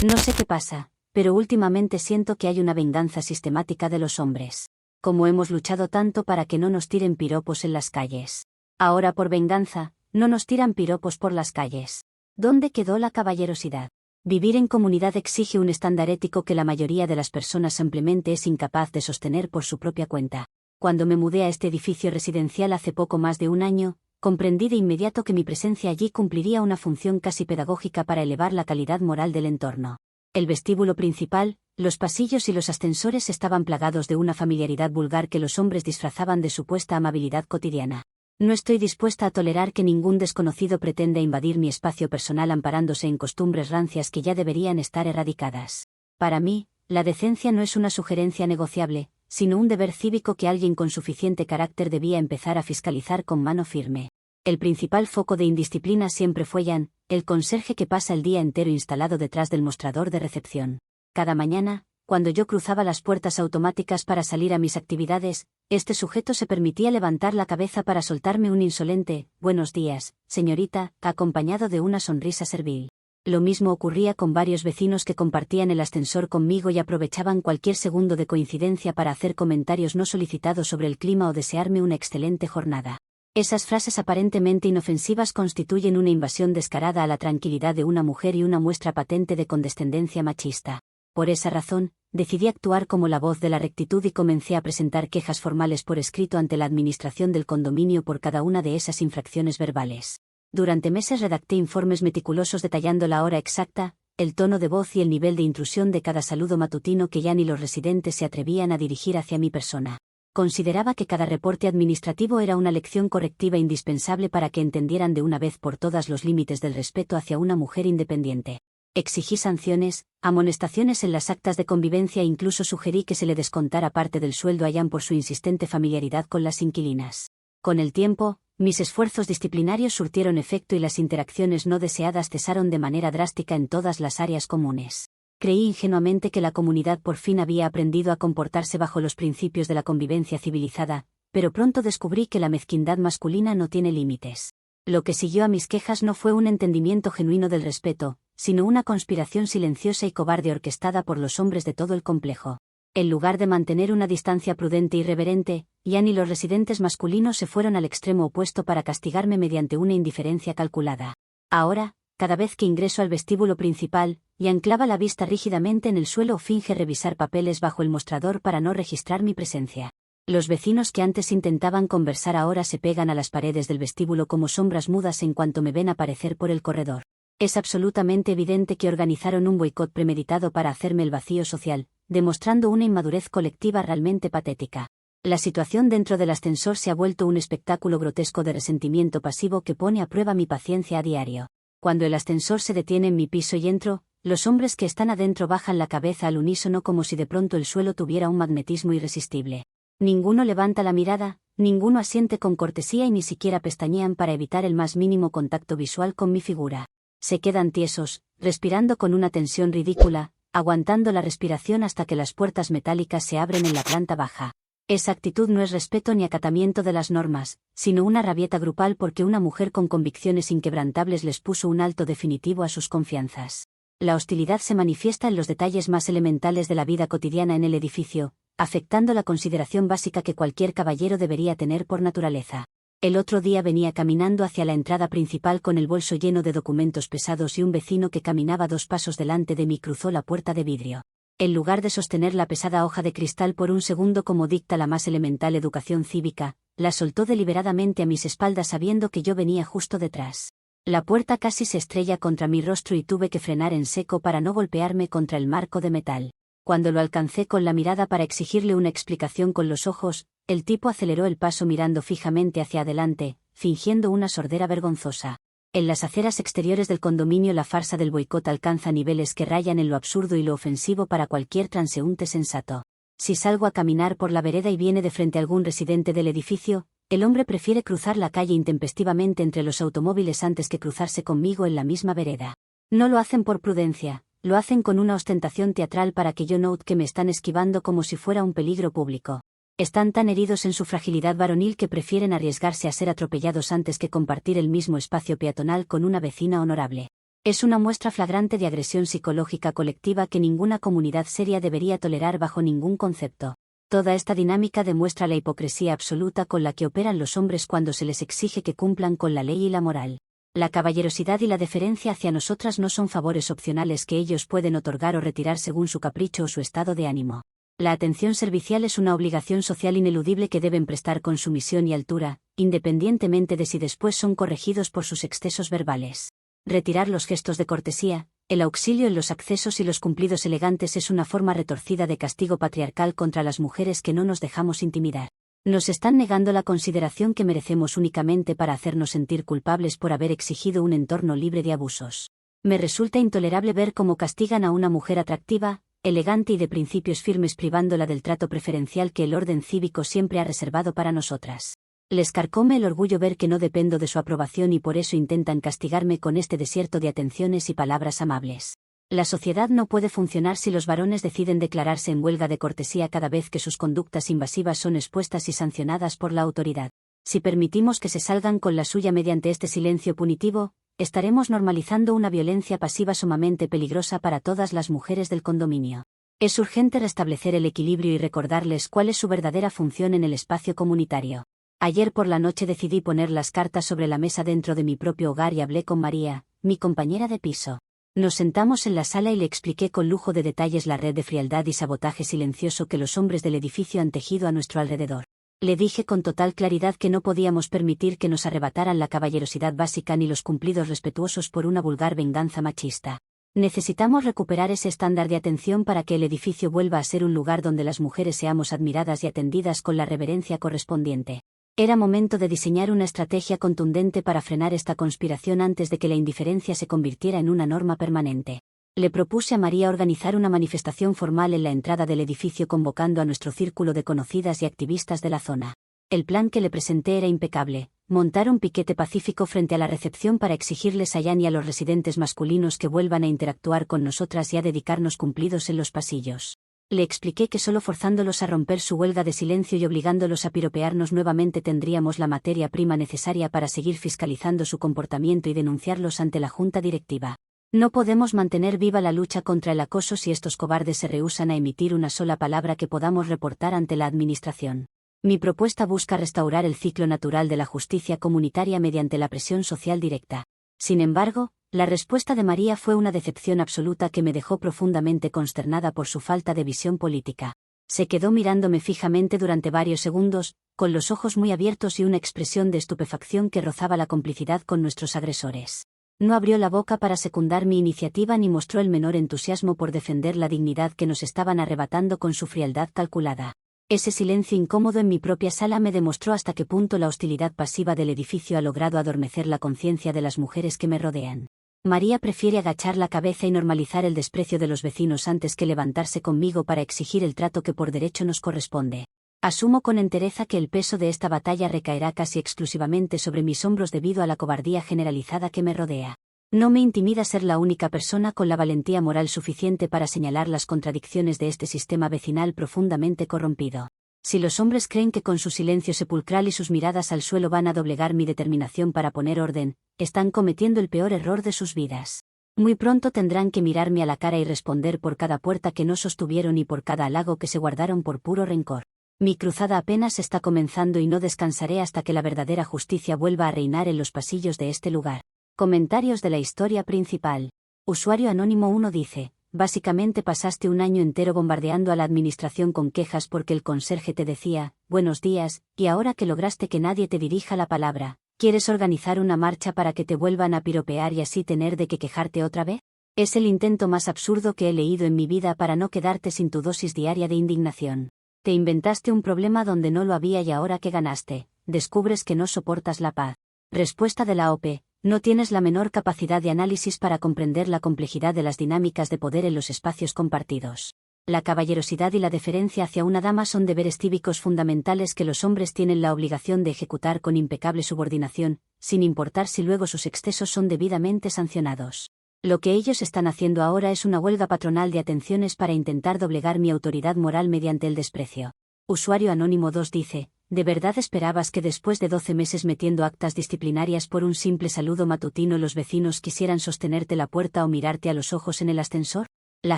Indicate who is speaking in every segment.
Speaker 1: No sé qué pasa, pero últimamente siento que hay una venganza sistemática de los hombres. Como hemos luchado tanto para que no nos tiren piropos en las calles. Ahora por venganza, no nos tiran piropos por las calles. ¿Dónde quedó la caballerosidad? Vivir en comunidad exige un estándar ético que la mayoría de las personas simplemente es incapaz de sostener por su propia cuenta. Cuando me mudé a este edificio residencial hace poco más de un año, comprendí de inmediato que mi presencia allí cumpliría una función casi pedagógica para elevar la calidad moral del entorno. El vestíbulo principal, los pasillos y los ascensores estaban plagados de una familiaridad vulgar que los hombres disfrazaban de supuesta amabilidad cotidiana. No estoy dispuesta a tolerar que ningún desconocido pretenda invadir mi espacio personal amparándose en costumbres rancias que ya deberían estar erradicadas. Para mí, la decencia no es una sugerencia negociable, sino un deber cívico que alguien con suficiente carácter debía empezar a fiscalizar con mano firme. El principal foco de indisciplina siempre fue Jan, el conserje que pasa el día entero instalado detrás del mostrador de recepción. Cada mañana, cuando yo cruzaba las puertas automáticas para salir a mis actividades, este sujeto se permitía levantar la cabeza para soltarme un insolente «Buenos días, señorita», acompañado de una sonrisa servil. Lo mismo ocurría con varios vecinos que compartían el ascensor conmigo y aprovechaban cualquier segundo de coincidencia para hacer comentarios no solicitados sobre el clima o desearme una excelente jornada. Esas frases aparentemente inofensivas constituyen una invasión descarada a la tranquilidad de una mujer y una muestra patente de condescendencia machista. Por esa razón, decidí actuar como la voz de la rectitud y comencé a presentar quejas formales por escrito ante la administración del condominio por cada una de esas infracciones verbales. Durante meses redacté informes meticulosos detallando la hora exacta, el tono de voz y el nivel de intrusión de cada saludo matutino que ya ni los residentes se atrevían a dirigir hacia mi persona. Consideraba que cada reporte administrativo era una lección correctiva indispensable para que entendieran de una vez por todas los límites del respeto hacia una mujer independiente. Exigí sanciones, amonestaciones en las actas de convivencia e incluso sugerí que se le descontara parte del sueldo a Jan por su insistente familiaridad con las inquilinas. Con el tiempo, mis esfuerzos disciplinarios surtieron efecto y las interacciones no deseadas cesaron de manera drástica en todas las áreas comunes. Creí ingenuamente que la comunidad por fin había aprendido a comportarse bajo los principios de la convivencia civilizada, pero pronto descubrí que la mezquindad masculina no tiene límites. Lo que siguió a mis quejas no fue un entendimiento genuino del respeto, sino una conspiración silenciosa y cobarde orquestada por los hombres de todo el complejo. En lugar de mantener una distancia prudente y reverente, Jan y los residentes masculinos se fueron al extremo opuesto para castigarme mediante una indiferencia calculada. Ahora, cada vez que ingreso al vestíbulo principal, Jan clava la vista rígidamente en el suelo o finge revisar papeles bajo el mostrador para no registrar mi presencia. Los vecinos que antes intentaban conversar ahora se pegan a las paredes del vestíbulo como sombras mudas en cuanto me ven aparecer por el corredor. Es absolutamente evidente que organizaron un boicot premeditado para hacerme el vacío social, demostrando una inmadurez colectiva realmente patética. La situación dentro del ascensor se ha vuelto un espectáculo grotesco de resentimiento pasivo que pone a prueba mi paciencia a diario. Cuando el ascensor se detiene en mi piso y entro, los hombres que están adentro bajan la cabeza al unísono como si de pronto el suelo tuviera un magnetismo irresistible. Ninguno levanta la mirada, ninguno asiente con cortesía y ni siquiera pestañean para evitar el más mínimo contacto visual con mi figura. Se quedan tiesos, respirando con una tensión ridícula, aguantando la respiración hasta que las puertas metálicas se abren en la planta baja. Esa actitud no es respeto ni acatamiento de las normas, sino una rabieta grupal porque una mujer con convicciones inquebrantables les puso un alto definitivo a sus confianzas. La hostilidad se manifiesta en los detalles más elementales de la vida cotidiana en el edificio, afectando la consideración básica que cualquier caballero debería tener por naturaleza. El otro día venía caminando hacia la entrada principal con el bolso lleno de documentos pesados y un vecino que caminaba 2 pasos delante de mí cruzó la puerta de vidrio. En lugar de sostener la pesada hoja de cristal por un segundo como dicta la más elemental educación cívica, la soltó deliberadamente a mis espaldas sabiendo que yo venía justo detrás. La puerta casi se estrella contra mi rostro y tuve que frenar en seco para no golpearme contra el marco de metal. Cuando lo alcancé con la mirada para exigirle una explicación con los ojos, el tipo aceleró el paso mirando fijamente hacia adelante, fingiendo una sordera vergonzosa. En las aceras exteriores del condominio la farsa del boicot alcanza niveles que rayan en lo absurdo y lo ofensivo para cualquier transeúnte sensato. Si salgo a caminar por la vereda y viene de frente algún residente del edificio, el hombre prefiere cruzar la calle intempestivamente entre los automóviles antes que cruzarse conmigo en la misma vereda. No lo hacen por prudencia, lo hacen con una ostentación teatral para que yo note que me están esquivando como si fuera un peligro público. Están tan heridos en su fragilidad varonil que prefieren arriesgarse a ser atropellados antes que compartir el mismo espacio peatonal con una vecina honorable. Es una muestra flagrante de agresión psicológica colectiva que ninguna comunidad seria debería tolerar bajo ningún concepto. Toda esta dinámica demuestra la hipocresía absoluta con la que operan los hombres cuando se les exige que cumplan con la ley y la moral. La caballerosidad y la deferencia hacia nosotras no son favores opcionales que ellos pueden otorgar o retirar según su capricho o su estado de ánimo. La atención servicial es una obligación social ineludible que deben prestar con sumisión y altura, independientemente de si después son corregidos por sus excesos verbales. Retirar los gestos de cortesía, el auxilio en los accesos y los cumplidos elegantes es una forma retorcida de castigo patriarcal contra las mujeres que no nos dejamos intimidar. Nos están negando la consideración que merecemos únicamente para hacernos sentir culpables por haber exigido un entorno libre de abusos. Me resulta intolerable ver cómo castigan a una mujer atractiva, elegante y de principios firmes privándola del trato preferencial que el orden cívico siempre ha reservado para nosotras. Les carcome el orgullo ver que no dependo de su aprobación y por eso intentan castigarme con este desierto de atenciones y palabras amables. La sociedad no puede funcionar si los varones deciden declararse en huelga de cortesía cada vez que sus conductas invasivas son expuestas y sancionadas por la autoridad. Si permitimos que se salgan con la suya mediante este silencio punitivo, estaremos normalizando una violencia pasiva sumamente peligrosa para todas las mujeres del condominio. Es urgente restablecer el equilibrio y recordarles cuál es su verdadera función en el espacio comunitario. Ayer por la noche decidí poner las cartas sobre la mesa dentro de mi propio hogar y hablé con María, mi compañera de piso. Nos sentamos en la sala y le expliqué con lujo de detalles la red de frialdad y sabotaje silencioso que los hombres del edificio han tejido a nuestro alrededor. Le dije con total claridad que no podíamos permitir que nos arrebataran la caballerosidad básica ni los cumplidos respetuosos por una vulgar venganza machista. Necesitamos recuperar ese estándar de atención para que el edificio vuelva a ser un lugar donde las mujeres seamos admiradas y atendidas con la reverencia correspondiente. Era momento de diseñar una estrategia contundente para frenar esta conspiración antes de que la indiferencia se convirtiera en una norma permanente. Le propuse a María organizar una manifestación formal en la entrada del edificio convocando a nuestro círculo de conocidas y activistas de la zona. El plan que le presenté era impecable: montar un piquete pacífico frente a la recepción para exigirles a Jan y a los residentes masculinos que vuelvan a interactuar con nosotras y a dedicarnos cumplidos en los pasillos. Le expliqué que solo forzándolos a romper su huelga de silencio y obligándolos a piropearnos nuevamente tendríamos la materia prima necesaria para seguir fiscalizando su comportamiento y denunciarlos ante la junta directiva. No podemos mantener viva la lucha contra el acoso si estos cobardes se rehúsan a emitir una sola palabra que podamos reportar ante la administración. Mi propuesta busca restaurar el ciclo natural de la justicia comunitaria mediante la presión social directa. Sin embargo, la respuesta de María fue una decepción absoluta que me dejó profundamente consternada por su falta de visión política. Se quedó mirándome fijamente durante varios segundos, con los ojos muy abiertos y una expresión de estupefacción que rozaba la complicidad con nuestros agresores. No abrió la boca para secundar mi iniciativa ni mostró el menor entusiasmo por defender la dignidad que nos estaban arrebatando con su frialdad calculada. Ese silencio incómodo en mi propia sala me demostró hasta qué punto la hostilidad pasiva del edificio ha logrado adormecer la conciencia de las mujeres que me rodean. María prefiere agachar la cabeza y normalizar el desprecio de los vecinos antes que levantarse conmigo para exigir el trato que por derecho nos corresponde. Asumo con entereza que el peso de esta batalla recaerá casi exclusivamente sobre mis hombros debido a la cobardía generalizada que me rodea. No me intimida ser la única persona con la valentía moral suficiente para señalar las contradicciones de este sistema vecinal profundamente corrompido. Si los hombres creen que con su silencio sepulcral y sus miradas al suelo van a doblegar mi determinación para poner orden, están cometiendo el peor error de sus vidas. Muy pronto tendrán que mirarme a la cara y responder por cada puerta que no sostuvieron y por cada halago que se guardaron por puro rencor. Mi cruzada apenas está comenzando y no descansaré hasta que la verdadera justicia vuelva a reinar en los pasillos de este lugar. Comentarios de la historia principal. Usuario Anónimo 1 dice: básicamente pasaste un año entero bombardeando a la administración con quejas porque el conserje te decía, buenos días, y ahora que lograste que nadie te dirija la palabra, ¿quieres organizar una marcha para que te vuelvan a piropear y así tener de qué quejarte otra vez? Es el intento más absurdo que he leído en mi vida para no quedarte sin tu dosis diaria de indignación. Te inventaste un problema donde no lo había y ahora que ganaste, descubres que no soportas la paz. Respuesta de la OP: no tienes la menor capacidad de análisis para comprender la complejidad de las dinámicas de poder en los espacios compartidos. La caballerosidad y la deferencia hacia una dama son deberes cívicos fundamentales que los hombres tienen la obligación de ejecutar con impecable subordinación, sin importar si luego sus excesos son debidamente sancionados. Lo que ellos están haciendo ahora es una huelga patronal de atenciones para intentar doblegar mi autoridad moral mediante el desprecio. Usuario Anónimo 2 dice: ¿de verdad esperabas que después de 12 meses metiendo actas disciplinarias por un simple saludo matutino los vecinos quisieran sostenerte la puerta o mirarte a los ojos en el ascensor? La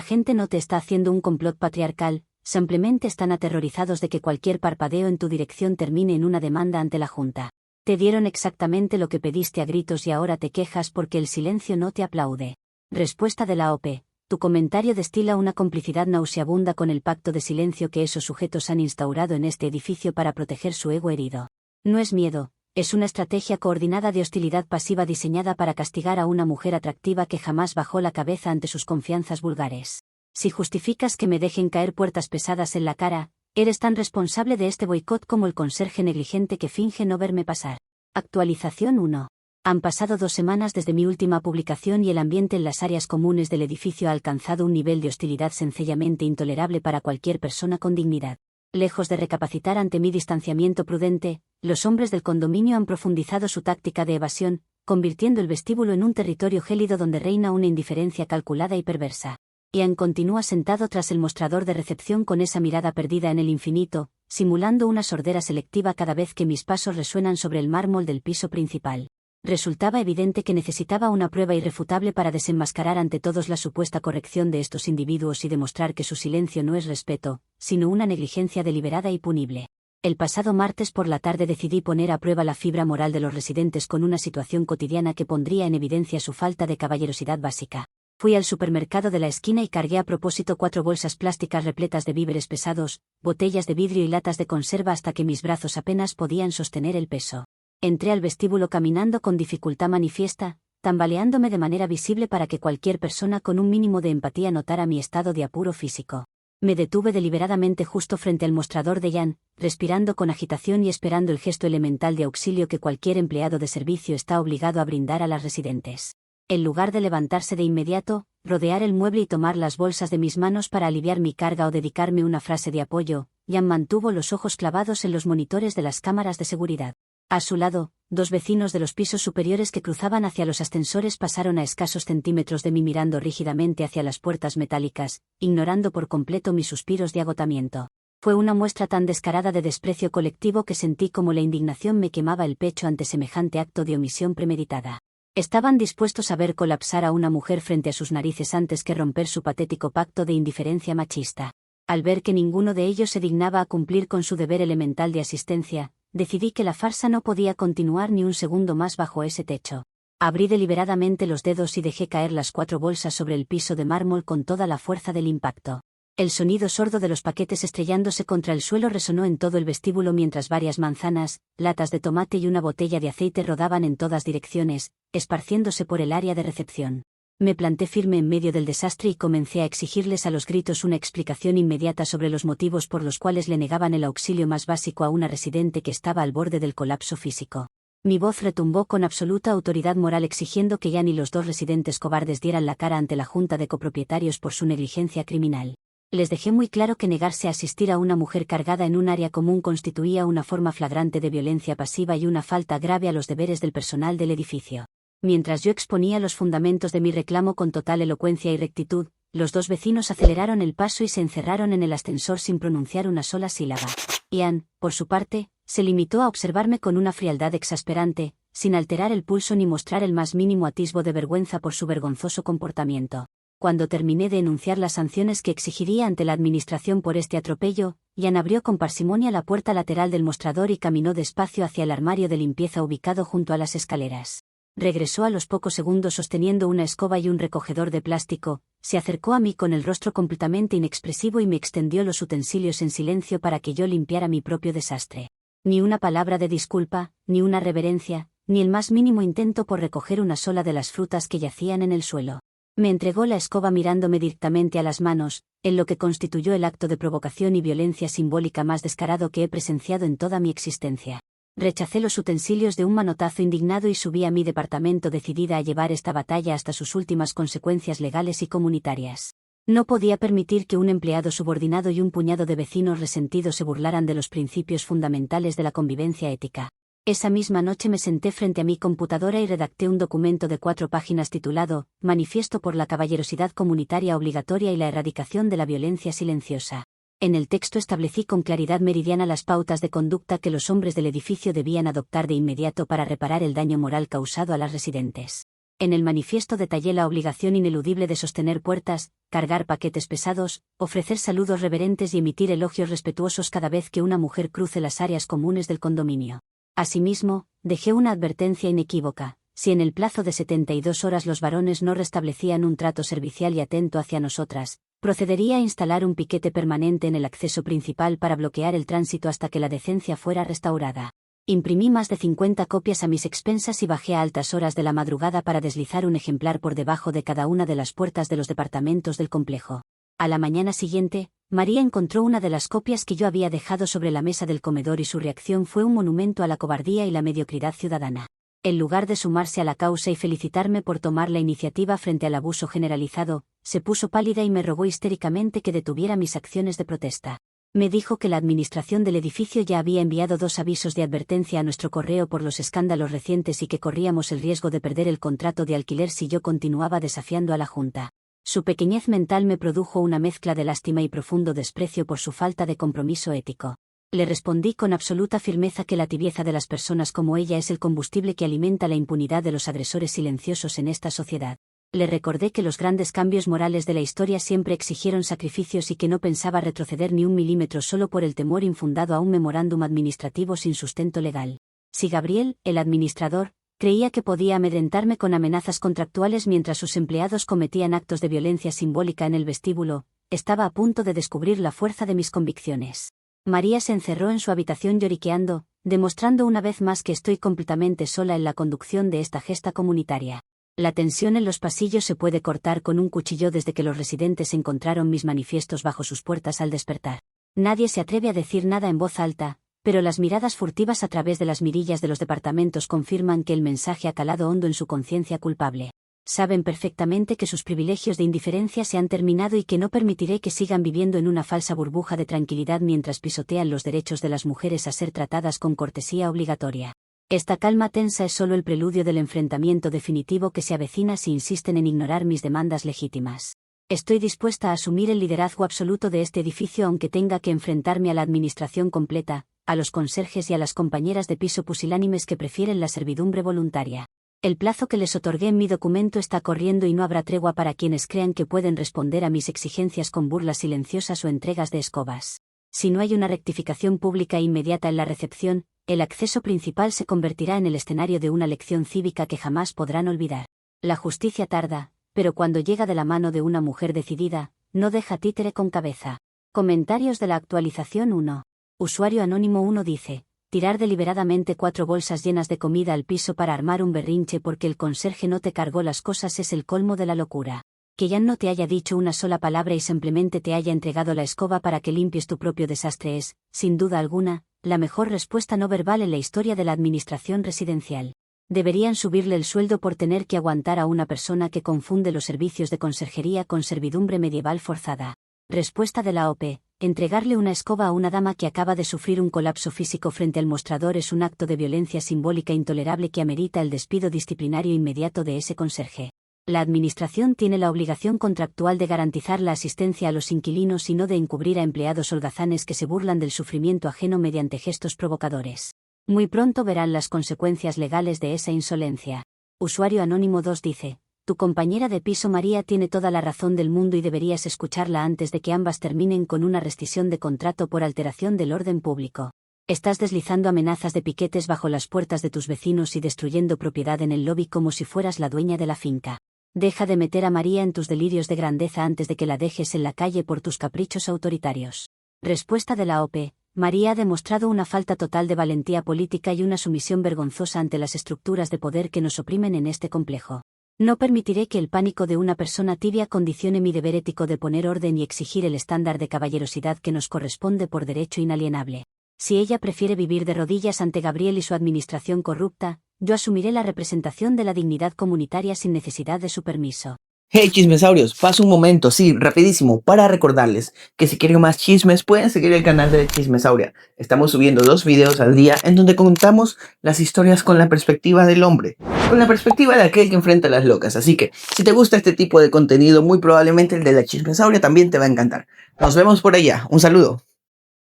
Speaker 1: gente no te está haciendo un complot patriarcal, simplemente están aterrorizados de que cualquier parpadeo en tu dirección termine en una demanda ante la Junta. Te dieron exactamente lo que pediste a gritos y ahora te quejas porque el silencio no te aplaude. Respuesta de la OP. Tu comentario destila una complicidad nauseabunda con el pacto de silencio que esos sujetos han instaurado en este edificio para proteger su ego herido. No es miedo, es una estrategia coordinada de hostilidad pasiva diseñada para castigar a una mujer atractiva que jamás bajó la cabeza ante sus confianzas vulgares. Si justificas que me dejen caer puertas pesadas en la cara, eres tan responsable de este boicot como el conserje negligente que finge no verme pasar. Actualización 1. Han pasado 2 semanas desde mi última publicación y el ambiente en las áreas comunes del edificio ha alcanzado un nivel de hostilidad sencillamente intolerable para cualquier persona con dignidad. Lejos de recapacitar ante mi distanciamiento prudente, los hombres del condominio han profundizado su táctica de evasión, convirtiendo el vestíbulo en un territorio gélido donde reina una indiferencia calculada y perversa. Ian continúa sentado tras el mostrador de recepción con esa mirada perdida en el infinito, simulando una sordera selectiva cada vez que mis pasos resuenan sobre el mármol del piso principal. Resultaba evidente que necesitaba una prueba irrefutable para desenmascarar ante todos la supuesta corrección de estos individuos y demostrar que su silencio no es respeto, sino una negligencia deliberada y punible. El pasado martes por la tarde decidí poner a prueba la fibra moral de los residentes con una situación cotidiana que pondría en evidencia su falta de caballerosidad básica. Fui al supermercado de la esquina y cargué a propósito 4 bolsas plásticas repletas de víveres pesados, botellas de vidrio y latas de conserva hasta que mis brazos apenas podían sostener el peso. Entré al vestíbulo caminando con dificultad manifiesta, tambaleándome de manera visible para que cualquier persona con un mínimo de empatía notara mi estado de apuro físico. Me detuve deliberadamente justo frente al mostrador de Jan, respirando con agitación y esperando el gesto elemental de auxilio que cualquier empleado de servicio está obligado a brindar a las residentes. En lugar de levantarse de inmediato, rodear el mueble y tomar las bolsas de mis manos para aliviar mi carga o dedicarme una frase de apoyo, Jan mantuvo los ojos clavados en los monitores de las cámaras de seguridad. A su lado, 2 vecinos de los pisos superiores que cruzaban hacia los ascensores pasaron a escasos centímetros de mí mirando rígidamente hacia las puertas metálicas, ignorando por completo mis suspiros de agotamiento. Fue una muestra tan descarada de desprecio colectivo que sentí como la indignación me quemaba el pecho ante semejante acto de omisión premeditada. Estaban dispuestos a ver colapsar a una mujer frente a sus narices antes que romper su patético pacto de indiferencia machista. Al ver que ninguno de ellos se dignaba a cumplir con su deber elemental de asistencia, decidí que la farsa no podía continuar ni un segundo más bajo ese techo. Abrí deliberadamente los dedos y dejé caer las 4 bolsas sobre el piso de mármol con toda la fuerza del impacto. El sonido sordo de los paquetes estrellándose contra el suelo resonó en todo el vestíbulo mientras varias manzanas, latas de tomate y una botella de aceite rodaban en todas direcciones, esparciéndose por el área de recepción. Me planté firme en medio del desastre y comencé a exigirles a los gritos una explicación inmediata sobre los motivos por los cuales le negaban el auxilio más básico a una residente que estaba al borde del colapso físico. Mi voz retumbó con absoluta autoridad moral exigiendo que Jan y los 2 residentes cobardes dieran la cara ante la Junta de Copropietarios por su negligencia criminal. Les dejé muy claro que negarse a asistir a una mujer cargada en un área común constituía una forma flagrante de violencia pasiva y una falta grave a los deberes del personal del edificio. Mientras yo exponía los fundamentos de mi reclamo con total elocuencia y rectitud, los 2 vecinos aceleraron el paso y se encerraron en el ascensor sin pronunciar una sola sílaba. Ian, por su parte, se limitó a observarme con una frialdad exasperante, sin alterar el pulso ni mostrar el más mínimo atisbo de vergüenza por su vergonzoso comportamiento. Cuando terminé de enunciar las sanciones que exigiría ante la administración por este atropello, Ian abrió con parsimonia la puerta lateral del mostrador y caminó despacio hacia el armario de limpieza ubicado junto a las escaleras. Regresó a los pocos segundos sosteniendo una escoba y un recogedor de plástico, se acercó a mí con el rostro completamente inexpresivo y me extendió los utensilios en silencio para que yo limpiara mi propio desastre. Ni una palabra de disculpa, ni una reverencia, ni el más mínimo intento por recoger una sola de las frutas que yacían en el suelo. Me entregó la escoba mirándome directamente a las manos, en lo que constituyó el acto de provocación y violencia simbólica más descarado que he presenciado en toda mi existencia. Rechacé los utensilios de un manotazo indignado y subí a mi departamento decidida a llevar esta batalla hasta sus últimas consecuencias legales y comunitarias. No podía permitir que un empleado subordinado y un puñado de vecinos resentidos se burlaran de los principios fundamentales de la convivencia ética. Esa misma noche me senté frente a mi computadora y redacté un documento de 4 páginas titulado Manifiesto por la caballerosidad comunitaria obligatoria y la erradicación de la violencia silenciosa. En el texto establecí con claridad meridiana las pautas de conducta que los hombres del edificio debían adoptar de inmediato para reparar el daño moral causado a las residentes. En el manifiesto detallé la obligación ineludible de sostener puertas, cargar paquetes pesados, ofrecer saludos reverentes y emitir elogios respetuosos cada vez que una mujer cruce las áreas comunes del condominio. Asimismo, dejé una advertencia inequívoca: si en el plazo de 72 horas los varones no restablecían un trato servicial y atento hacia nosotras, procedería a instalar un piquete permanente en el acceso principal para bloquear el tránsito hasta que la decencia fuera restaurada. Imprimí más de 50 copias a mis expensas y bajé a altas horas de la madrugada para deslizar un ejemplar por debajo de cada una de las puertas de los departamentos del complejo. A la mañana siguiente, María encontró una de las copias que yo había dejado sobre la mesa del comedor y su reacción fue un monumento a la cobardía y la mediocridad ciudadana. En lugar de sumarse a la causa y felicitarme por tomar la iniciativa frente al abuso generalizado, se puso pálida y me rogó histéricamente que detuviera mis acciones de protesta. Me dijo que la administración del edificio ya había enviado 2 avisos de advertencia a nuestro correo por los escándalos recientes y que corríamos el riesgo de perder el contrato de alquiler si yo continuaba desafiando a la Junta. Su pequeñez mental me produjo una mezcla de lástima y profundo desprecio por su falta de compromiso ético. Le respondí con absoluta firmeza que la tibieza de las personas como ella es el combustible que alimenta la impunidad de los agresores silenciosos en esta sociedad. Le recordé que los grandes cambios morales de la historia siempre exigieron sacrificios y que no pensaba retroceder ni un milímetro solo por el temor infundado a un memorándum administrativo sin sustento legal. Si Gabriel, el administrador, creía que podía amedrentarme con amenazas contractuales mientras sus empleados cometían actos de violencia simbólica en el vestíbulo, estaba a punto de descubrir la fuerza de mis convicciones. María se encerró en su habitación lloriqueando, demostrando una vez más que estoy completamente sola en la conducción de esta gesta comunitaria. La tensión en los pasillos se puede cortar con un cuchillo desde que los residentes encontraron mis manifiestos bajo sus puertas al despertar. Nadie se atreve a decir nada en voz alta, pero las miradas furtivas a través de las mirillas de los departamentos confirman que el mensaje ha calado hondo en su conciencia culpable. Saben perfectamente que sus privilegios de indiferencia se han terminado y que no permitiré que sigan viviendo en una falsa burbuja de tranquilidad mientras pisotean los derechos de las mujeres a ser tratadas con cortesía obligatoria. Esta calma tensa es solo el preludio del enfrentamiento definitivo que se avecina si insisten en ignorar mis demandas legítimas. Estoy dispuesta a asumir el liderazgo absoluto de este edificio aunque tenga que enfrentarme a la administración completa, a los conserjes y a las compañeras de piso pusilánimes que prefieren la servidumbre voluntaria. El plazo que les otorgué en mi documento está corriendo y no habrá tregua para quienes crean que pueden responder a mis exigencias con burlas silenciosas o entregas de escobas. Si no hay una rectificación pública e inmediata en la recepción, el acceso principal se convertirá en el escenario de una lección cívica que jamás podrán olvidar. La justicia tarda, pero cuando llega de la mano de una mujer decidida, no deja títere con cabeza. Comentarios de la actualización 1. Usuario anónimo 1 dice: tirar deliberadamente 4 bolsas llenas de comida al piso para armar un berrinche porque el conserje no te cargó las cosas es el colmo de la locura. Que Jan no te haya dicho una sola palabra y simplemente te haya entregado la escoba para que limpies tu propio desastre es, sin duda alguna, la mejor respuesta no verbal en la historia de la administración residencial. Deberían subirle el sueldo por tener que aguantar a una persona que confunde los servicios de conserjería con servidumbre medieval forzada. Respuesta de la OP. Entregarle una escoba a una dama que acaba de sufrir un colapso físico frente al mostrador es un acto de violencia simbólica intolerable que amerita el despido disciplinario inmediato de ese conserje. La administración tiene la obligación contractual de garantizar la asistencia a los inquilinos y no de encubrir a empleados holgazanes que se burlan del sufrimiento ajeno mediante gestos provocadores. Muy pronto verán las consecuencias legales de esa insolencia. Usuario anónimo 2 dice: tu compañera de piso María tiene toda la razón del mundo y deberías escucharla antes de que ambas terminen con una rescisión de contrato por alteración del orden público. Estás deslizando amenazas de piquetes bajo las puertas de tus vecinos y destruyendo propiedad en el lobby como si fueras la dueña de la finca. Deja de meter a María en tus delirios de grandeza antes de que la dejes en la calle por tus caprichos autoritarios. Respuesta de la OP. María ha demostrado una falta total de valentía política y una sumisión vergonzosa ante las estructuras de poder que nos oprimen en este complejo. No permitiré que el pánico de una persona tibia condicione mi deber ético de poner orden y exigir el estándar de caballerosidad que nos corresponde por derecho inalienable. Si ella prefiere vivir de rodillas ante Gabriel y su administración corrupta, yo asumiré la representación de la dignidad comunitaria sin necesidad de su permiso.
Speaker 2: Hey chismesaurios, paso un momento, sí, rapidísimo, para recordarles que si quieren más chismes pueden seguir el canal de Chismesauria. Estamos subiendo 2 videos al día en donde contamos las historias con la perspectiva del hombre. con la perspectiva de aquel que enfrenta a las locas. Así que, si te gusta este tipo de contenido, muy probablemente el de la chismesauria también te va a encantar. Nos vemos por allá. Un saludo.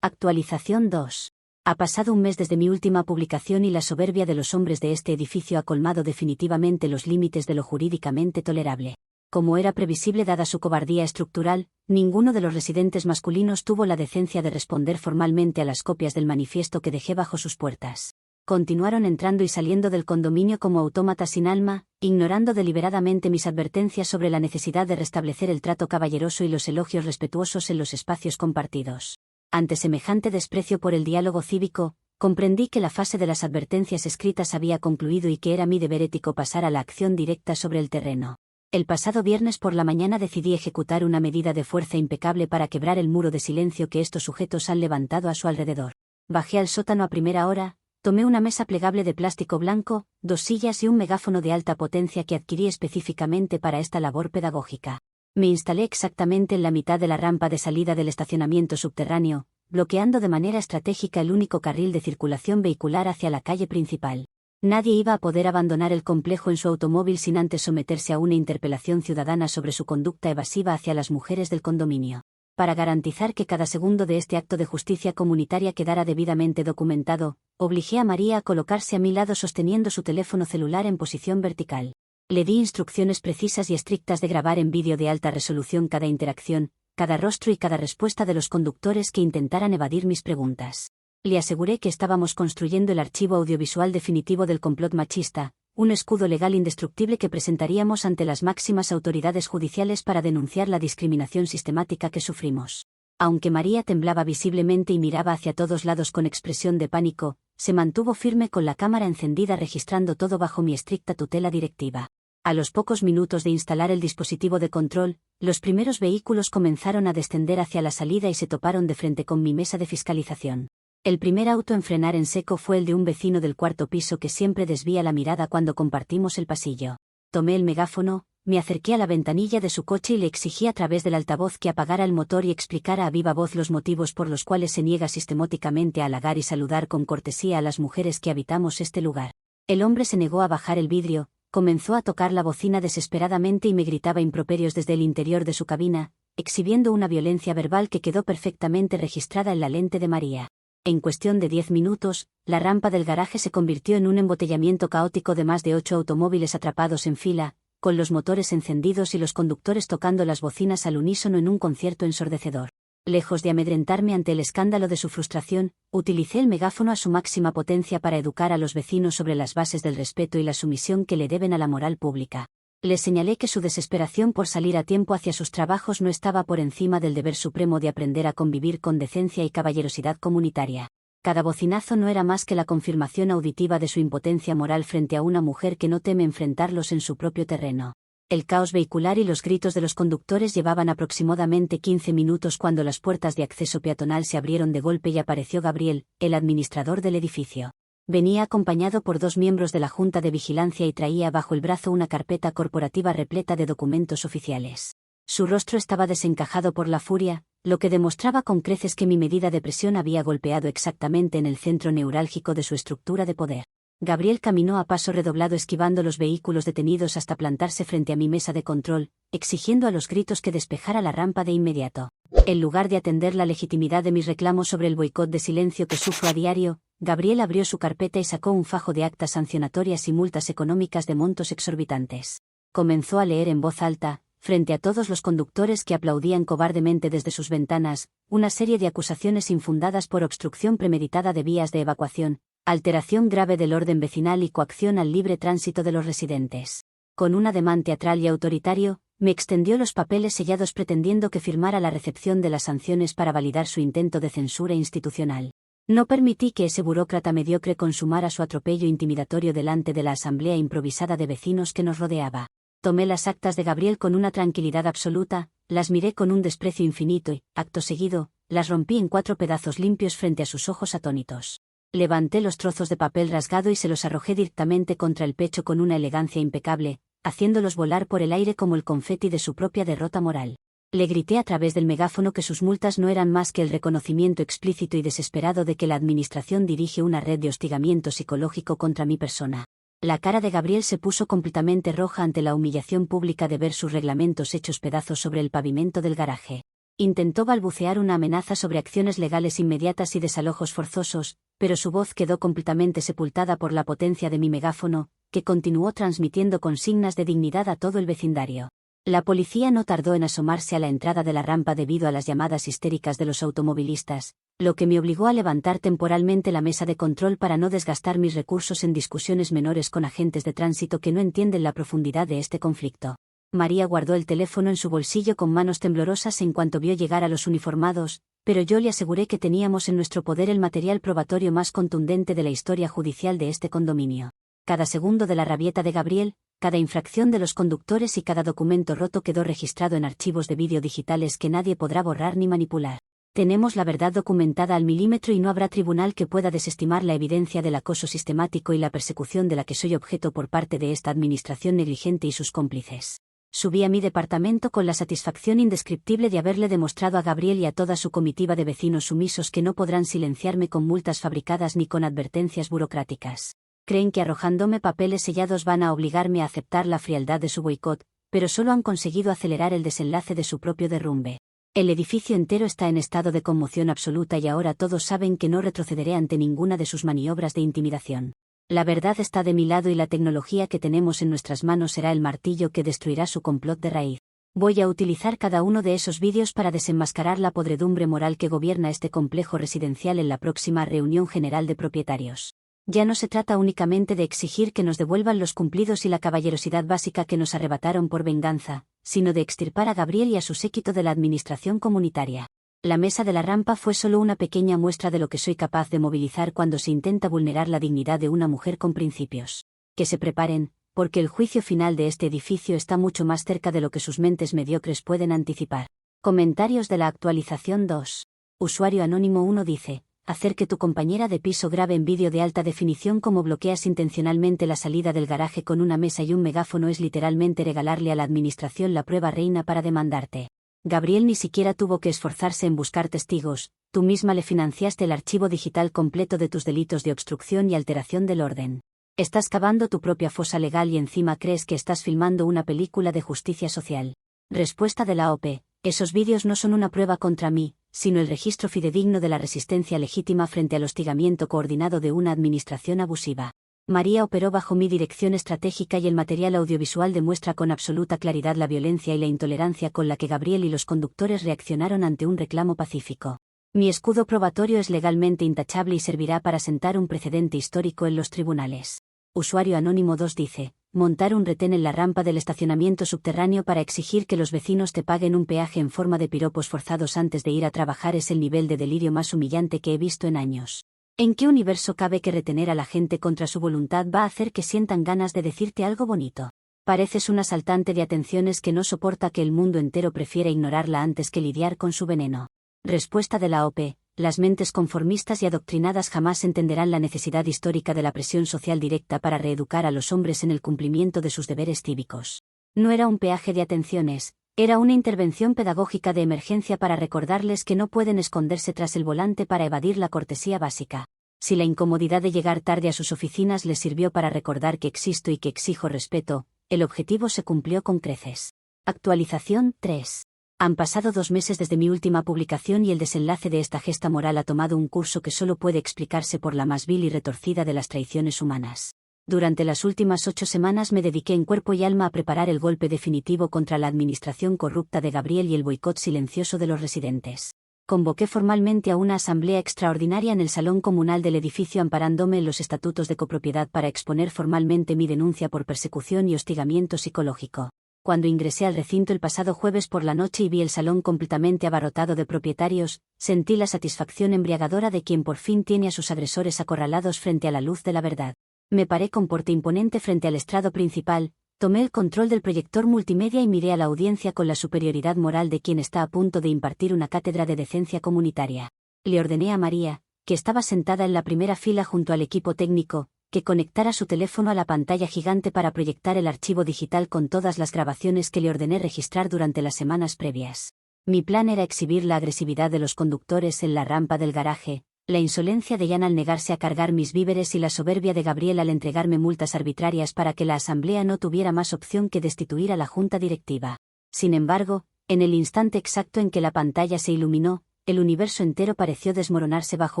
Speaker 1: Actualización 2. Ha pasado un mes desde mi última publicación y la soberbia de los hombres de este edificio ha colmado definitivamente los límites de lo jurídicamente tolerable. Como era previsible dada su cobardía estructural, ninguno de los residentes masculinos tuvo la decencia de responder formalmente a las copias del manifiesto que dejé bajo sus puertas. Continuaron entrando y saliendo del condominio como autómatas sin alma, ignorando deliberadamente mis advertencias sobre la necesidad de restablecer el trato caballeroso y los elogios respetuosos en los espacios compartidos. Ante semejante desprecio por el diálogo cívico, comprendí que la fase de las advertencias escritas había concluido y que era mi deber ético pasar a la acción directa sobre el terreno. El pasado viernes por la mañana decidí ejecutar una medida de fuerza impecable para quebrar el muro de silencio que estos sujetos han levantado a su alrededor. Bajé al sótano a primera hora, tomé una mesa plegable de plástico blanco, 2 sillas y un megáfono de alta potencia que adquirí específicamente para esta labor pedagógica. Me instalé exactamente en la mitad de la rampa de salida del estacionamiento subterráneo, bloqueando de manera estratégica el único carril de circulación vehicular hacia la calle principal. Nadie iba a poder abandonar el complejo en su automóvil sin antes someterse a una interpelación ciudadana sobre su conducta evasiva hacia las mujeres del condominio. Para garantizar que cada segundo de este acto de justicia comunitaria quedara debidamente documentado, obligué a María a colocarse a mi lado sosteniendo su teléfono celular en posición vertical. Le di instrucciones precisas y estrictas de grabar en vídeo de alta resolución cada interacción, cada rostro y cada respuesta de los conductores que intentaran evadir mis preguntas. Le aseguré que estábamos construyendo el archivo audiovisual definitivo del complot machista, un escudo legal indestructible que presentaríamos ante las máximas autoridades judiciales para denunciar la discriminación sistemática que sufrimos. Aunque María temblaba visiblemente y miraba hacia todos lados con expresión de pánico, se mantuvo firme con la cámara encendida registrando todo bajo mi estricta tutela directiva. A los pocos minutos de instalar el dispositivo de control, los primeros vehículos comenzaron a descender hacia la salida y se toparon de frente con mi mesa de fiscalización. El primer auto en frenar en seco fue el de un vecino del 4º piso que siempre desvía la mirada cuando compartimos el pasillo. Tomé el megáfono, me acerqué a la ventanilla de su coche y le exigí a través del altavoz que apagara el motor y explicara a viva voz los motivos por los cuales se niega sistemáticamente a halagar y saludar con cortesía a las mujeres que habitamos este lugar. El hombre se negó a bajar el vidrio, comenzó a tocar la bocina desesperadamente y me gritaba improperios desde el interior de su cabina, exhibiendo una violencia verbal que quedó perfectamente registrada en la lente de María. En cuestión de 10 minutos, la rampa del garaje se convirtió en un embotellamiento caótico de más de 8 automóviles atrapados en fila, con los motores encendidos y los conductores tocando las bocinas al unísono en un concierto ensordecedor. Lejos de amedrentarme ante el escándalo de su frustración, utilicé el megáfono a su máxima potencia para educar a los vecinos sobre las bases del respeto y la sumisión que le deben a la moral pública. Les señalé que su desesperación por salir a tiempo hacia sus trabajos no estaba por encima del deber supremo de aprender a convivir con decencia y caballerosidad comunitaria. Cada bocinazo no era más que la confirmación auditiva de su impotencia moral frente a una mujer que no teme enfrentarlos en su propio terreno. El caos vehicular y los gritos de los conductores llevaban aproximadamente 15 minutos cuando las puertas de acceso peatonal se abrieron de golpe y apareció Gabriel, el administrador del edificio. Venía acompañado por 2 miembros de la Junta de Vigilancia y traía bajo el brazo una carpeta corporativa repleta de documentos oficiales. Su rostro estaba desencajado por la furia, lo que demostraba con creces que mi medida de presión había golpeado exactamente en el centro neurálgico de su estructura de poder. Gabriel caminó a paso redoblado esquivando los vehículos detenidos hasta plantarse frente a mi mesa de control, exigiendo a los gritos que despejara la rampa de inmediato. En lugar de atender la legitimidad de mis reclamos sobre el boicot de silencio que sufro a diario, Gabriel abrió su carpeta y sacó un fajo de actas sancionatorias y multas económicas de montos exorbitantes. Comenzó a leer en voz alta, frente a todos los conductores que aplaudían cobardemente desde sus ventanas, una serie de acusaciones infundadas por obstrucción premeditada de vías de evacuación, alteración grave del orden vecinal y coacción al libre tránsito de los residentes. Con un ademán teatral y autoritario, me extendió los papeles sellados pretendiendo que firmara la recepción de las sanciones para validar su intento de censura institucional. No permití que ese burócrata mediocre consumara su atropello intimidatorio delante de la asamblea improvisada de vecinos que nos rodeaba. Tomé las actas de Gabriel con una tranquilidad absoluta, las miré con un desprecio infinito y, acto seguido, las rompí en 4 pedazos limpios frente a sus ojos atónitos. Levanté los trozos de papel rasgado y se los arrojé directamente contra el pecho con una elegancia impecable, haciéndolos volar por el aire como el confeti de su propia derrota moral. Le grité a través del megáfono que sus multas no eran más que el reconocimiento explícito y desesperado de que la administración dirige una red de hostigamiento psicológico contra mi persona. La cara de Gabriel se puso completamente roja ante la humillación pública de ver sus reglamentos hechos pedazos sobre el pavimento del garaje. Intentó balbucear una amenaza sobre acciones legales inmediatas y desalojos forzosos, pero su voz quedó completamente sepultada por la potencia de mi megáfono, que continuó transmitiendo consignas de dignidad a todo el vecindario. La policía no tardó en asomarse a la entrada de la rampa debido a las llamadas histéricas de los automovilistas, lo que me obligó a levantar temporalmente la mesa de control para no desgastar mis recursos en discusiones menores con agentes de tránsito que no entienden la profundidad de este conflicto. María guardó el teléfono en su bolsillo con manos temblorosas en cuanto vio llegar a los uniformados, pero yo le aseguré que teníamos en nuestro poder el material probatorio más contundente de la historia judicial de este condominio. Cada segundo de la rabieta de Gabriel, cada infracción de los conductores y cada documento roto quedó registrado en archivos de vídeo digitales que nadie podrá borrar ni manipular. Tenemos la verdad documentada al milímetro y no habrá tribunal que pueda desestimar la evidencia del acoso sistemático y la persecución de la que soy objeto por parte de esta administración negligente y sus cómplices. Subí a mi departamento con la satisfacción indescriptible de haberle demostrado a Gabriel y a toda su comitiva de vecinos sumisos que no podrán silenciarme con multas fabricadas ni con advertencias burocráticas. Creen que arrojándome papeles sellados van a obligarme a aceptar la frialdad de su boicot, pero solo han conseguido acelerar el desenlace de su propio derrumbe. El edificio entero está en estado de conmoción absoluta y ahora todos saben que no retrocederé ante ninguna de sus maniobras de intimidación. La verdad está de mi lado y la tecnología que tenemos en nuestras manos será el martillo que destruirá su complot de raíz. Voy a utilizar cada uno de esos vídeos para desenmascarar la podredumbre moral que gobierna este complejo residencial en la próxima reunión general de propietarios. Ya no se trata únicamente de exigir que nos devuelvan los cumplidos y la caballerosidad básica que nos arrebataron por venganza, sino de extirpar a Gabriel y a su séquito de la administración comunitaria. La mesa de la rampa fue solo una pequeña muestra de lo que soy capaz de movilizar cuando se intenta vulnerar la dignidad de una mujer con principios. Que se preparen, porque el juicio final de este edificio está mucho más cerca de lo que sus mentes mediocres pueden anticipar. Comentarios de la actualización 2. Usuario anónimo 1 dice: hacer que tu compañera de piso grabe en vídeo de alta definición cómo bloqueas intencionalmente la salida del garaje con una mesa y un megáfono es literalmente regalarle a la administración la prueba reina para demandarte. Gabriel ni siquiera tuvo que esforzarse en buscar testigos, tú misma le financiaste el archivo digital completo de tus delitos de obstrucción y alteración del orden. Estás cavando tu propia fosa legal y encima crees que estás filmando una película de justicia social. Respuesta de la OP: esos vídeos no son una prueba contra mí, sino el registro fidedigno de la resistencia legítima frente al hostigamiento coordinado de una administración abusiva. María operó bajo mi dirección estratégica y el material audiovisual demuestra con absoluta claridad la violencia y la intolerancia con la que Gabriel y los conductores reaccionaron ante un reclamo pacífico. Mi escudo probatorio es legalmente intachable y servirá para sentar un precedente histórico en los tribunales. Usuario anónimo 2 dice: montar un retén en la rampa del estacionamiento subterráneo para exigir que los vecinos te paguen un peaje en forma de piropos forzados antes de ir a trabajar es el nivel de delirio más humillante que he visto en años. ¿En qué universo cabe que retener a la gente contra su voluntad va a hacer que sientan ganas de decirte algo bonito? Pareces un asaltante de atenciones que no soporta que el mundo entero prefiera ignorarla antes que lidiar con su veneno. Respuesta de la OP: las mentes conformistas y adoctrinadas jamás entenderán la necesidad histórica de la presión social directa para reeducar a los hombres en el cumplimiento de sus deberes cívicos. No era un peaje de atenciones, era una intervención pedagógica de emergencia para recordarles que no pueden esconderse tras el volante para evadir la cortesía básica. Si la incomodidad de llegar tarde a sus oficinas les sirvió para recordar que existo y que exijo respeto, el objetivo se cumplió con creces. Actualización 3. Han pasado 2 meses desde mi última publicación y el desenlace de esta gesta moral ha tomado un curso que solo puede explicarse por la más vil y retorcida de las traiciones humanas. Durante las últimas 8 semanas me dediqué en cuerpo y alma a preparar el golpe definitivo contra la administración corrupta de Gabriel y el boicot silencioso de los residentes. Convoqué formalmente a una asamblea extraordinaria en el salón comunal del edificio amparándome en los estatutos de copropiedad para exponer formalmente mi denuncia por persecución y hostigamiento psicológico. Cuando ingresé al recinto el pasado jueves por la noche y vi el salón completamente abarrotado de propietarios, sentí la satisfacción embriagadora de quien por fin tiene a sus agresores acorralados frente a la luz de la verdad. Me paré con porte imponente frente al estrado principal, tomé el control del proyector multimedia y miré a la audiencia con la superioridad moral de quien está a punto de impartir una cátedra de decencia comunitaria. Le ordené a María, que estaba sentada en la primera fila junto al equipo técnico, que conectara su teléfono a la pantalla gigante para proyectar el archivo digital con todas las grabaciones que le ordené registrar durante las semanas previas. Mi plan era exhibir la agresividad de los conductores en la rampa del garaje, La insolencia de Jan al negarse a cargar mis víveres y la soberbia de Gabriel al entregarme multas arbitrarias para que la asamblea no tuviera más opción que destituir a la junta directiva. Sin embargo, en el instante exacto en que la pantalla se iluminó, el universo entero pareció desmoronarse bajo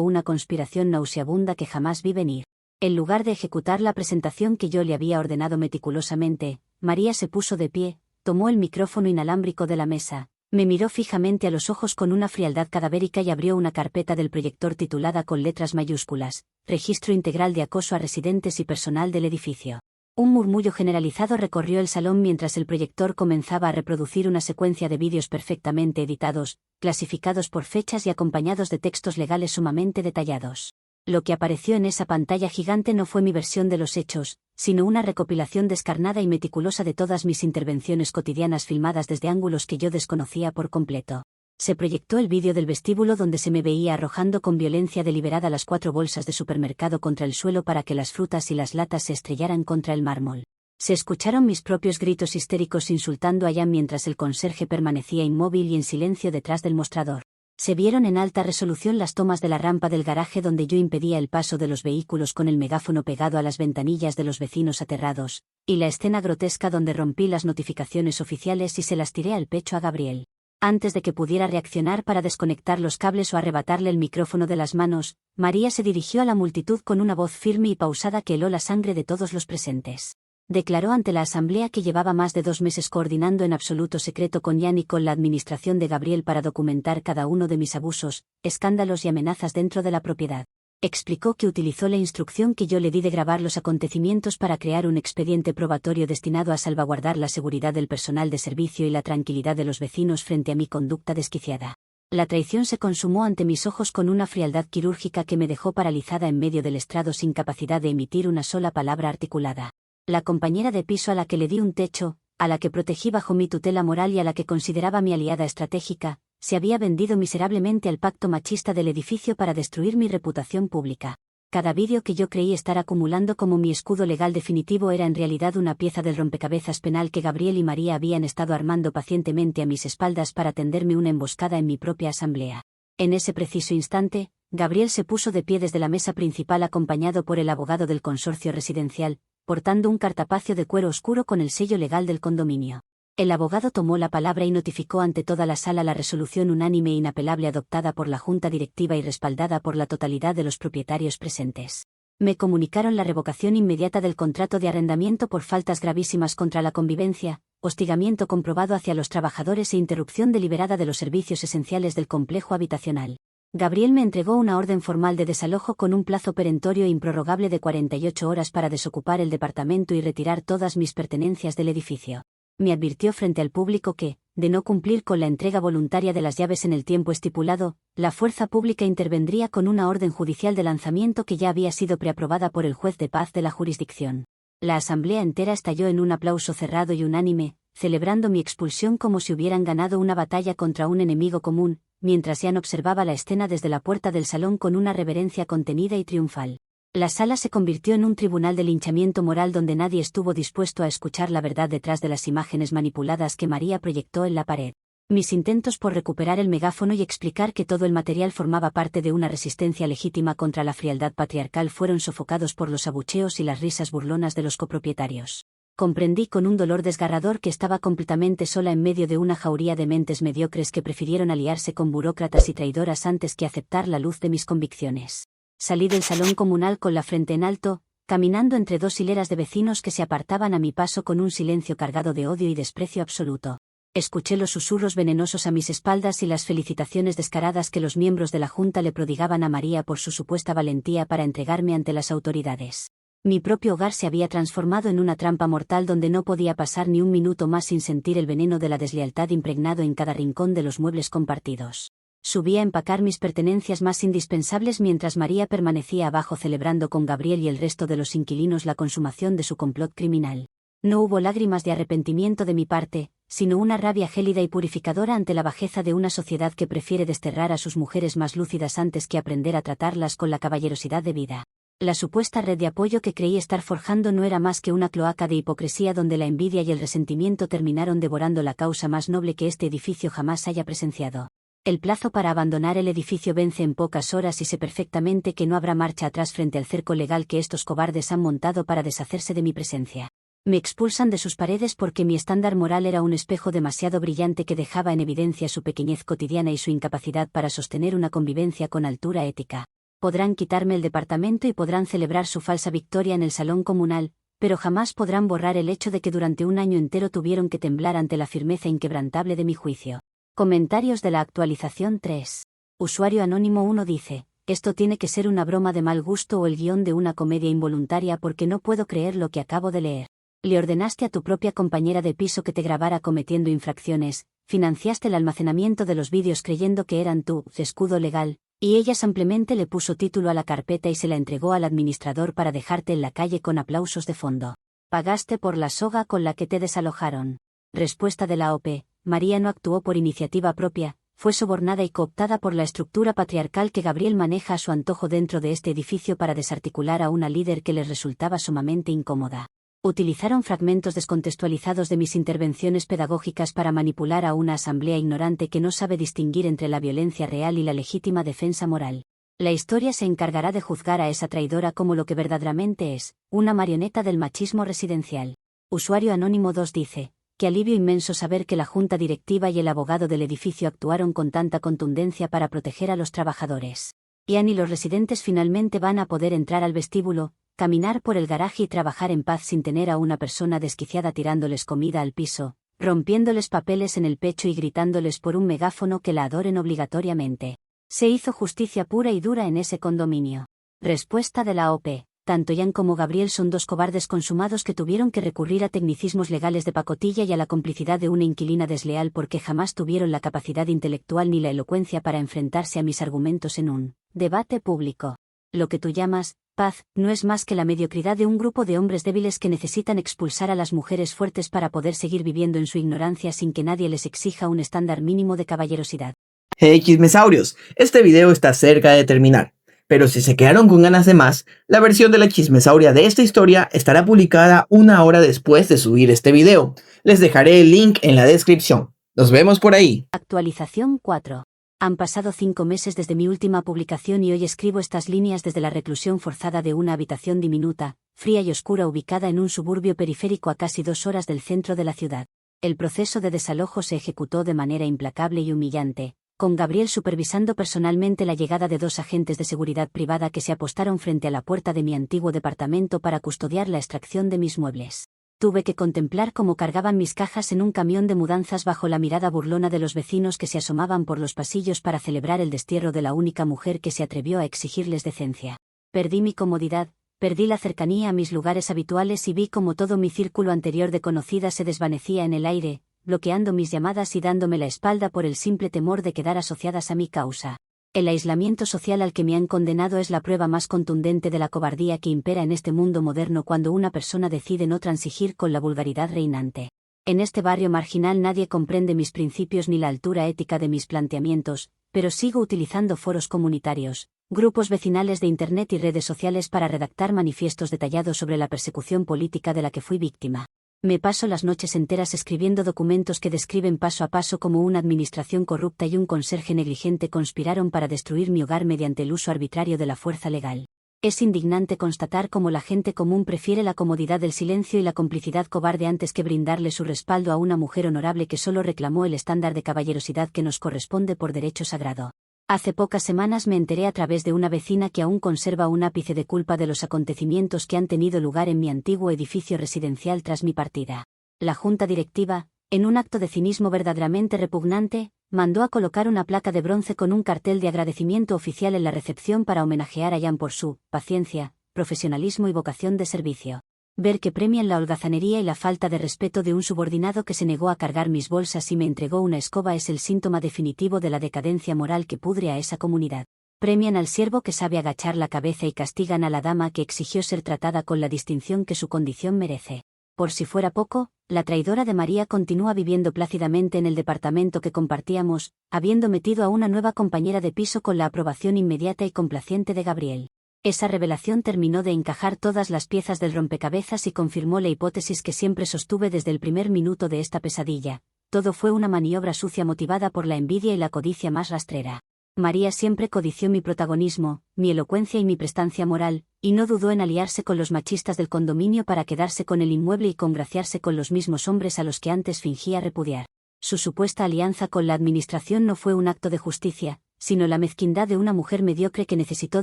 Speaker 1: una conspiración nauseabunda que jamás vi venir. En lugar de ejecutar la presentación que yo le había ordenado meticulosamente, María se puso de pie, tomó el micrófono inalámbrico de la mesa, me miró fijamente a los ojos con una frialdad cadavérica y abrió una carpeta del proyector titulada con letras mayúsculas, Registro Integral de Acoso a Residentes y Personal del Edificio. Un murmullo generalizado recorrió el salón mientras el proyector comenzaba a reproducir una secuencia de vídeos perfectamente editados, clasificados por fechas y acompañados de textos legales sumamente detallados. Lo que apareció en esa pantalla gigante no fue mi versión de los hechos, sino una recopilación descarnada y meticulosa de todas mis intervenciones cotidianas filmadas desde ángulos que yo desconocía por completo. Se proyectó el vídeo del vestíbulo donde se me veía arrojando con violencia deliberada las 4 bolsas de supermercado contra el suelo para que las frutas y las latas se estrellaran contra el mármol. Se escucharon mis propios gritos histéricos insultando a Jan mientras el conserje permanecía inmóvil y en silencio detrás del mostrador. Se vieron en alta resolución las tomas de la rampa del garaje donde yo impedía el paso de los vehículos con el megáfono pegado a las ventanillas de los vecinos aterrados, y la escena grotesca donde rompí las notificaciones oficiales y se las tiré al pecho a Gabriel. Antes de que pudiera reaccionar para desconectar los cables o arrebatarle el micrófono de las manos, María se dirigió a la multitud con una voz firme y pausada que heló la sangre de todos los presentes. Declaró ante la asamblea que llevaba más de 2 meses coordinando en absoluto secreto con Jan y con la administración de Gabriel para documentar cada uno de mis abusos, escándalos y amenazas dentro de la propiedad. Explicó que utilizó la instrucción que yo le di de grabar los acontecimientos para crear un expediente probatorio destinado a salvaguardar la seguridad del personal de servicio y la tranquilidad de los vecinos frente a mi conducta desquiciada. La traición se consumó ante mis ojos con una frialdad quirúrgica que me dejó paralizada en medio del estrado sin capacidad de emitir una sola palabra articulada. La compañera de piso a la que le di un techo, a la que protegí bajo mi tutela moral y a la que consideraba mi aliada estratégica, se había vendido miserablemente al pacto machista del edificio para destruir mi reputación pública. Cada vídeo que yo creí estar acumulando como mi escudo legal definitivo era en realidad una pieza del rompecabezas penal que Gabriel y María habían estado armando pacientemente a mis espaldas para tenderme una emboscada en mi propia asamblea. En ese preciso instante, Gabriel se puso de pie desde la mesa principal acompañado por el abogado del consorcio residencial, portando un cartapacio de cuero oscuro con el sello legal del condominio. El abogado tomó la palabra y notificó ante toda la sala la resolución unánime e inapelable adoptada por la junta directiva y respaldada por la totalidad de los propietarios presentes. Me comunicaron la revocación inmediata del contrato de arrendamiento por faltas gravísimas contra la convivencia, hostigamiento comprobado hacia los trabajadores e interrupción deliberada de los servicios esenciales del complejo habitacional. Gabriel me entregó una orden formal de desalojo con un plazo perentorio e improrrogable de 48 horas para desocupar el departamento y retirar todas mis pertenencias del edificio. Me advirtió frente al público que, de no cumplir con la entrega voluntaria de las llaves en el tiempo estipulado, la fuerza pública intervendría con una orden judicial de lanzamiento que ya había sido preaprobada por el juez de paz de la jurisdicción. La asamblea entera estalló en un aplauso cerrado y unánime, celebrando mi expulsión como si hubieran ganado una batalla contra un enemigo común, mientras Jan observaba la escena desde la puerta del salón con una reverencia contenida y triunfal. La sala se convirtió en un tribunal de linchamiento moral donde nadie estuvo dispuesto a escuchar la verdad detrás de las imágenes manipuladas que María proyectó en la pared. Mis intentos por recuperar el megáfono y explicar que todo el material formaba parte de una resistencia legítima contra la frialdad patriarcal fueron sofocados por los abucheos y las risas burlonas de los copropietarios. Comprendí con un dolor desgarrador que estaba completamente sola en medio de una jauría de mentes mediocres que prefirieron aliarse con burócratas y traidoras antes que aceptar la luz de mis convicciones. Salí del salón comunal con la frente en alto, caminando entre 2 hileras de vecinos que se apartaban a mi paso con un silencio cargado de odio y desprecio absoluto. Escuché los susurros venenosos a mis espaldas y las felicitaciones descaradas que los miembros de la junta le prodigaban a María por su supuesta valentía para entregarme ante las autoridades. Mi propio hogar se había transformado en una trampa mortal donde no podía pasar ni un minuto más sin sentir el veneno de la deslealtad impregnado en cada rincón de los muebles compartidos. Subí a empacar mis pertenencias más indispensables mientras María permanecía abajo celebrando con Gabriel y el resto de los inquilinos la consumación de su complot criminal. No hubo lágrimas de arrepentimiento de mi parte, sino una rabia gélida y purificadora ante la bajeza de una sociedad que prefiere desterrar a sus mujeres más lúcidas antes que aprender a tratarlas con la caballerosidad debida. La supuesta red de apoyo que creí estar forjando no era más que una cloaca de hipocresía donde la envidia y el resentimiento terminaron devorando la causa más noble que este edificio jamás haya presenciado. El plazo para abandonar el edificio vence en pocas horas y sé perfectamente que no habrá marcha atrás frente al cerco legal que estos cobardes han montado para deshacerse de mi presencia. Me expulsan de sus paredes porque mi estándar moral era un espejo demasiado brillante que dejaba en evidencia su pequeñez cotidiana y su incapacidad para sostener una convivencia con altura ética. Podrán quitarme el departamento y podrán celebrar su falsa victoria en el salón comunal, pero jamás podrán borrar el hecho de que durante un año entero tuvieron que temblar ante la firmeza inquebrantable de mi juicio. Comentarios de la actualización 3. Usuario anónimo 1 dice: esto tiene que ser una broma de mal gusto o el guión de una comedia involuntaria porque no puedo creer lo que acabo de leer. Le ordenaste a tu propia compañera de piso que te grabara cometiendo infracciones, financiaste el almacenamiento de los vídeos creyendo que eran tu escudo legal, y ella simplemente le puso título a la carpeta y se la entregó al administrador para dejarte en la calle con aplausos de fondo. Pagaste por la soga con la que te desalojaron. Respuesta de la OP. María no actuó por iniciativa propia, fue sobornada y cooptada por la estructura patriarcal que Gabriel maneja a su antojo dentro de este edificio para desarticular a una líder que les resultaba sumamente incómoda. Utilizaron fragmentos descontextualizados de mis intervenciones pedagógicas para manipular a una asamblea ignorante que no sabe distinguir entre la violencia real y la legítima defensa moral. La historia se encargará de juzgar a esa traidora como lo que verdaderamente es, una marioneta del machismo residencial. Usuario anónimo 2 dice: qué alivio inmenso saber que la junta directiva y el abogado del edificio actuaron con tanta contundencia para proteger a los trabajadores. Ian y los residentes finalmente van a poder entrar al vestíbulo, caminar por el garaje y trabajar en paz sin tener a una persona desquiciada tirándoles comida al piso, rompiéndoles papeles en el pecho y gritándoles por un megáfono que la adoren obligatoriamente. Se hizo justicia pura y dura en ese condominio. Respuesta de la OP. Tanto Ian como Gabriel son dos cobardes consumados que tuvieron que recurrir a tecnicismos legales de pacotilla y a la complicidad de una inquilina desleal porque jamás tuvieron la capacidad intelectual ni la elocuencia para enfrentarse a mis argumentos en un debate público. Lo que tú llamas paz no es más que la mediocridad de un grupo de hombres débiles que necesitan expulsar a las mujeres fuertes para poder seguir viviendo en su ignorancia sin que nadie les exija un estándar mínimo de caballerosidad.
Speaker 2: Hey chismesaurios, este video está cerca de terminar. Pero si se quedaron con ganas de más, la versión de la chismesauria de esta historia estará publicada una hora después de subir este video. Les dejaré el link en la descripción. Nos vemos por ahí.
Speaker 1: Actualización 4. Han pasado 5 meses desde mi última publicación y hoy escribo estas líneas desde la reclusión forzada de una habitación diminuta, fría y oscura ubicada en un suburbio periférico a casi 2 horas del centro de la ciudad. El proceso de desalojo se ejecutó de manera implacable y humillante, con Gabriel supervisando personalmente la llegada de 2 agentes de seguridad privada que se apostaron frente a la puerta de mi antiguo departamento para custodiar la extracción de mis muebles. Tuve que contemplar cómo cargaban mis cajas en un camión de mudanzas bajo la mirada burlona de los vecinos que se asomaban por los pasillos para celebrar el destierro de la única mujer que se atrevió a exigirles decencia. Perdí mi comodidad, perdí la cercanía a mis lugares habituales y vi cómo todo mi círculo anterior de conocidas se desvanecía en el aire, bloqueando mis llamadas y dándome la espalda por el simple temor de quedar asociadas a mi causa. El aislamiento social al que me han condenado es la prueba más contundente de la cobardía que impera en este mundo moderno cuando una persona decide no transigir con la vulgaridad reinante. En este barrio marginal nadie comprende mis principios ni la altura ética de mis planteamientos, pero sigo utilizando foros comunitarios, grupos vecinales de Internet y redes sociales para redactar manifiestos detallados sobre la persecución política de la que fui víctima. Me paso las noches enteras escribiendo documentos que describen paso a paso cómo una administración corrupta y un conserje negligente conspiraron para destruir mi hogar mediante el uso arbitrario de la fuerza legal. Es indignante constatar cómo la gente común prefiere la comodidad del silencio y la complicidad cobarde antes que brindarle su respaldo a una mujer honorable que solo reclamó el estándar de caballerosidad que nos corresponde por derecho sagrado. Hace pocas semanas me enteré a través de una vecina que aún conserva un ápice de culpa de los acontecimientos que han tenido lugar en mi antiguo edificio residencial tras mi partida. La junta directiva, en un acto de cinismo verdaderamente repugnante, mandó a colocar una placa de bronce con un cartel de agradecimiento oficial en la recepción para homenajear a Ian por su paciencia, profesionalismo y vocación de servicio. Ver que premian la holgazanería y la falta de respeto de un subordinado que se negó a cargar mis bolsas y me entregó una escoba es el síntoma definitivo de la decadencia moral que pudre a esa comunidad. Premian al siervo que sabe agachar la cabeza y castigan a la dama que exigió ser tratada con la distinción que su condición merece. Por si fuera poco, la traidora de María continúa viviendo plácidamente en el departamento que compartíamos, habiendo metido a una nueva compañera de piso con la aprobación inmediata y complaciente de Gabriel. Esa revelación terminó de encajar todas las piezas del rompecabezas y confirmó la hipótesis que siempre sostuve desde el primer minuto de esta pesadilla. Todo fue una maniobra sucia motivada por la envidia y la codicia más rastrera. María siempre codició mi protagonismo, mi elocuencia y mi prestancia moral, y no dudó en aliarse con los machistas del condominio para quedarse con el inmueble y congraciarse con los mismos hombres a los que antes fingía repudiar. Su supuesta alianza con la administración no fue un acto de justicia, sino la mezquindad de una mujer mediocre que necesitó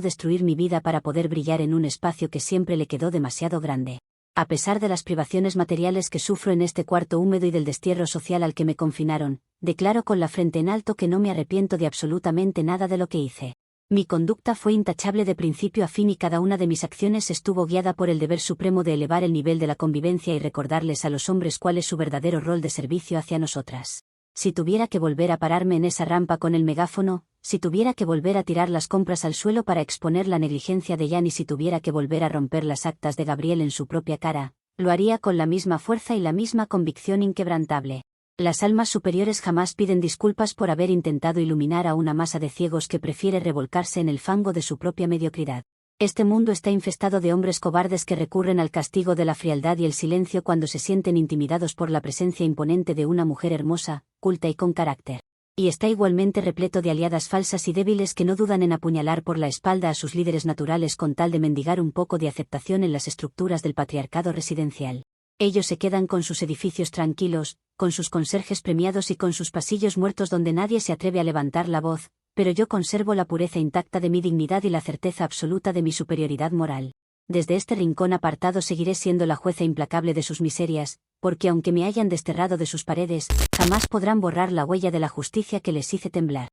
Speaker 1: destruir mi vida para poder brillar en un espacio que siempre le quedó demasiado grande. A pesar de las privaciones materiales que sufro en este cuarto húmedo y del destierro social al que me confinaron, declaro con la frente en alto que no me arrepiento de absolutamente nada de lo que hice. Mi conducta fue intachable de principio a fin y cada una de mis acciones estuvo guiada por el deber supremo de elevar el nivel de la convivencia y recordarles a los hombres cuál es su verdadero rol de servicio hacia nosotras. Si tuviera que volver a pararme en esa rampa con el megáfono, si tuviera que volver a tirar las compras al suelo para exponer la negligencia de Jan y si tuviera que volver a romper las actas de Gabriel en su propia cara, lo haría con la misma fuerza y la misma convicción inquebrantable. Las almas superiores jamás piden disculpas por haber intentado iluminar a una masa de ciegos que prefiere revolcarse en el fango de su propia mediocridad. Este mundo está infestado de hombres cobardes que recurren al castigo de la frialdad y el silencio cuando se sienten intimidados por la presencia imponente de una mujer hermosa, culta y con carácter. Y está igualmente repleto de aliadas falsas y débiles que no dudan en apuñalar por la espalda a sus líderes naturales con tal de mendigar un poco de aceptación en las estructuras del patriarcado residencial. Ellos se quedan con sus edificios tranquilos, con sus conserjes premiados y con sus pasillos muertos donde nadie se atreve a levantar la voz, pero yo conservo la pureza intacta de mi dignidad y la certeza absoluta de mi superioridad moral. Desde este rincón apartado seguiré siendo la jueza implacable de sus miserias, porque aunque me hayan desterrado de sus paredes, jamás podrán borrar la huella de la justicia que les hice temblar.